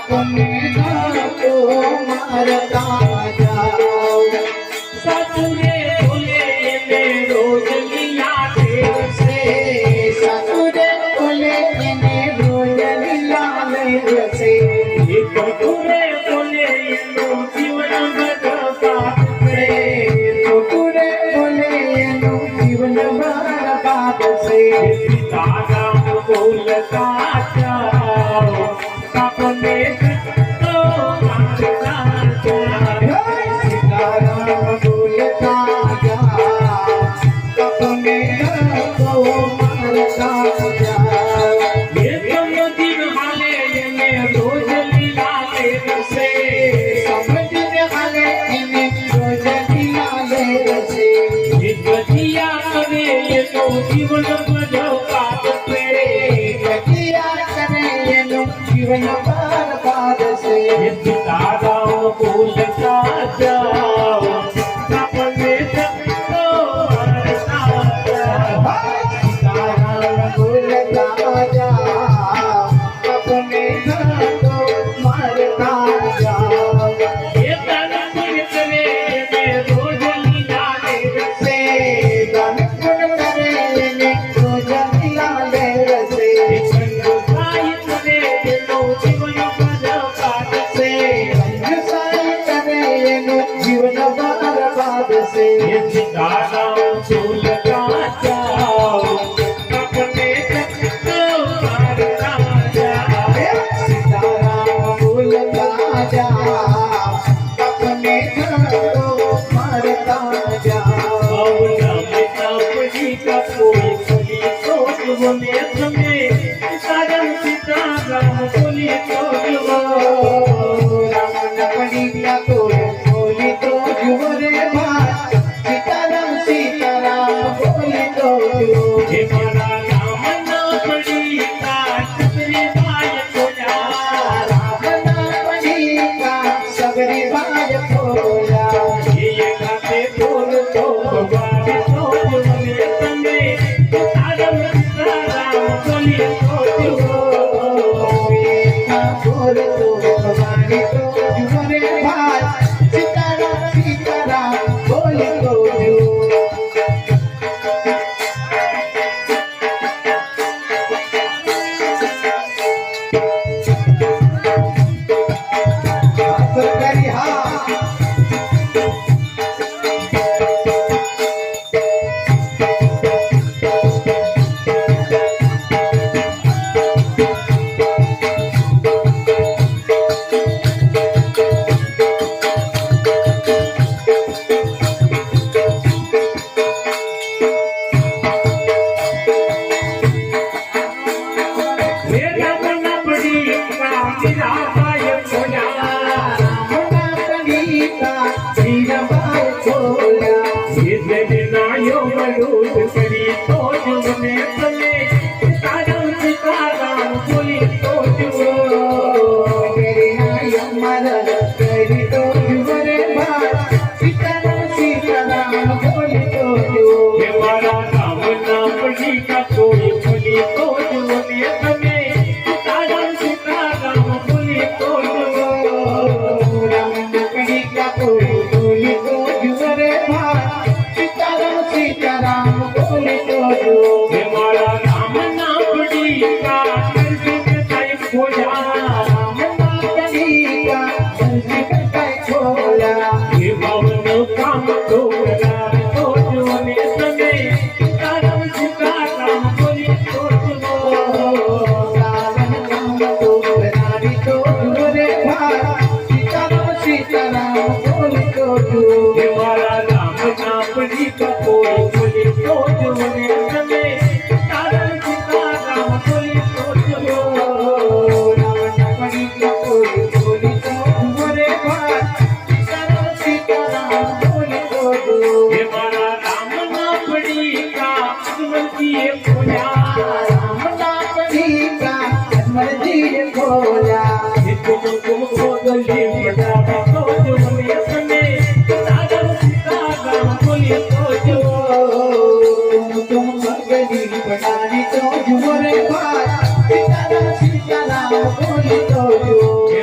अपने को मारता जाओ। ससुरे बोले ने रोज लीला देव से, ससुरे बोले ने रोज लीला देव से, ससुरे बोले नो जीवन बर्बाद से, ससुरे बोले नो जीवन बर्बाद से। सीताराम बोलता जाओ अपने को मारता जाओ। सीताराम बोलता जाओ अपने को मारता जाओ। ये दिन हाले ने रोज लीला देव से, समझ में आले इन्हें रोज लीला देव से। गतिया करे ये तो जीवन बर्बाद से, गतिया करे ये नो जीवन बर्बाद से। सीताराम बोलता जाओ अपने को मारता जाओ। सीताराम बोलता जाओ अपने को मारता जाओ। ये तन करे मैं रोज लीला देव से, दान पुण्य करे ने रोज लीला देव से। संसाई करे ये तो जीवन बर्बाद से, कंजूसाई करे नो जीवन बर्बाद से। ये सीताराम बोलता जाओ अपने को मारता जाओ। सीताराम बोलता जाओ अपने को मारता जाओ। सीताराम बोली तो रावण पड़ी क्या कोई बोली तो जुओ रे भाई। सीताराम सीताराम बोली तो जुओ। मारा राम ना पड़ी सबरी भाई खोजा, रावण पड़ी का सबरी भाई खोला। ये गाते बोल तो भगवान तो जुमले तमे, सीताराम सीताराम बोली तो जुओ। बोल तो भवानी तो जुओ रे भाई। सीताराम सीताराम बोली तो जुओ। करी हाँ मेरा बना पड़ी मेरा भाई खोजा, ये बिना यो मरूद करी तो जुमले तमे, सीताराम सीताराम बोली तो जुओ। ये मारा राम ना पड़ी का कोई बोली तो जुमले तमे, सीताराम सीताराम बोली तो जुओ। सीताराम बोले तो ये मारा राम ना पड़ी का करके बताई खोजा, ये भवन काम तो करा तो जुमले तमे, सीताराम सीताराम बोली तो जुओ। ये मारा राम ना पड़ी का कोई बोली तो जुमले तमे, सीताराम सीताराम बोली तो जुओ। ये मारा राम ना पड़ी का सुमती खोजा, ये तुम खोदली बड़ा तो जुमले तमे, सीताराम सीताराम बोली तो जुओ। बनानी तो जुमरे भाई। सीताराम सीताराम बोली तो जुओ। ये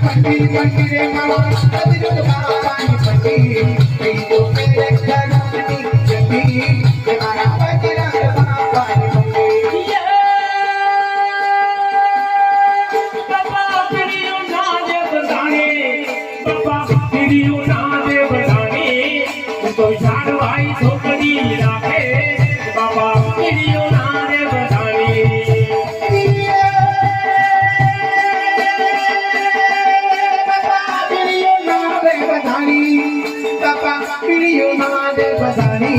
पंडी पंडी रे मारा बजरंग बाबा की पंडी तीनों मेरे घरानी चंडी हमारा बजरंग बाबा की पंडी बाबा पीड़ियो ना दे बधाने बाबा पीड़ियो ना दे बधाने तो जान भाई ठोकरी राखे बाबा पीड़ियो ना दे बधाने पीड़ियो ना दे बधानी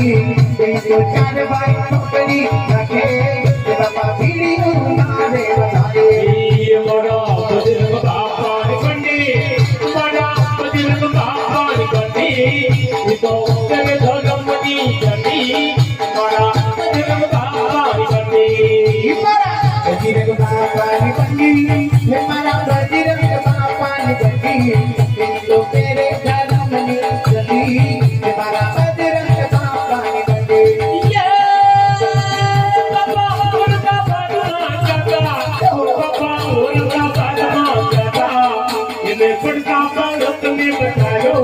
तो चार भाई ठोकरी रखे बाबा पीड़ियो ना दे बधानी ये बड़ा बजरंग बाबा ने कंडी बड़ा बजरंग बाबा ने कंडी ये तो तेरे धर्म की कंडी बड़ा बजरंग बाबा ने कंडी बजरंग बाबा की पंडी हमारा बजरंग बाबा की पंडी तीनों मेरे धर्म की चंडी हमारा बजरंग बाबा की पंडी ये बाबा उनका बदमा जाता बाबा उनका बदमा जाता ये मैं पड़ता बालक में बतायो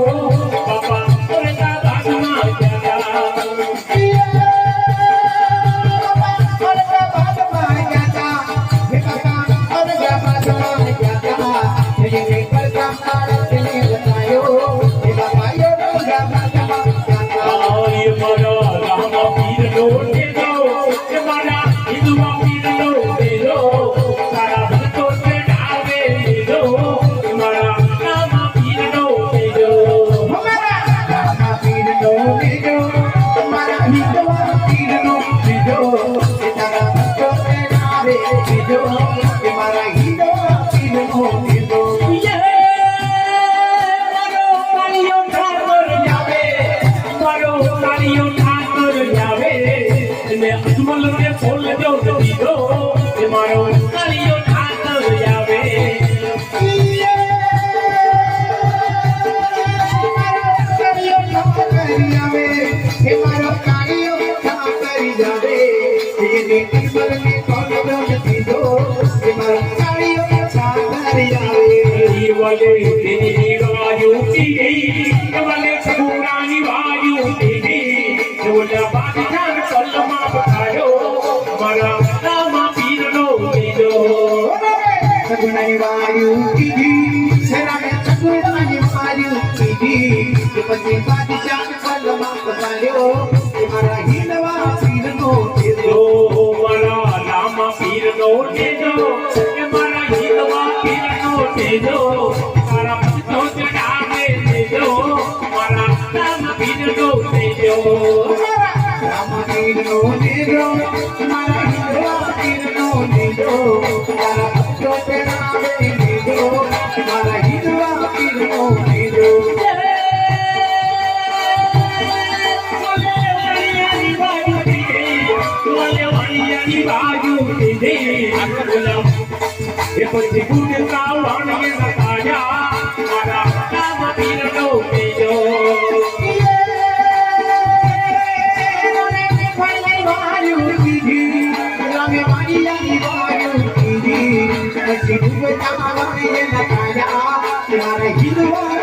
बाबा उनका बदमा जाता ये मरा राम पीर लोटे दो ये मरा हिंदुआ पीर लोटे दो सारा भक्तों से ढावे दो ये मरा राम पीर लोटे दो ये मरो कालियों ठाकुर जावे मरो कालियों ठाकुर जावे मैं अजमल के फूल जो दी दो ये मरो कालियों ठाकुर जावे ये वाले तेरी वायु की ये वाले पुरानी वायु की ये वाला बादशाह कलमा बतायो मरा राम पीर लोटे दो वायु की सेना में चकुरानी वायु की पति बादशाह कलमा बतायो हमारा हिंदवा पीर नो दो मरा राम पीर लोटे दो ये मरा हिंदवा पीर लोटे दो मरा भक्तों से ढावे दो मरा राम पीर लोटे दो राम पीर नो दो हमारा हिंदवा पीर नो दो हमारा भक्तों पे नावे दो हमारा हिंदवा पीर नो दो ये कोई गुण का वाण ये बताया मारा राम पीर लोटे दो हिंदवा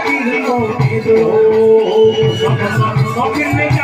पीर नो दो सब सब सब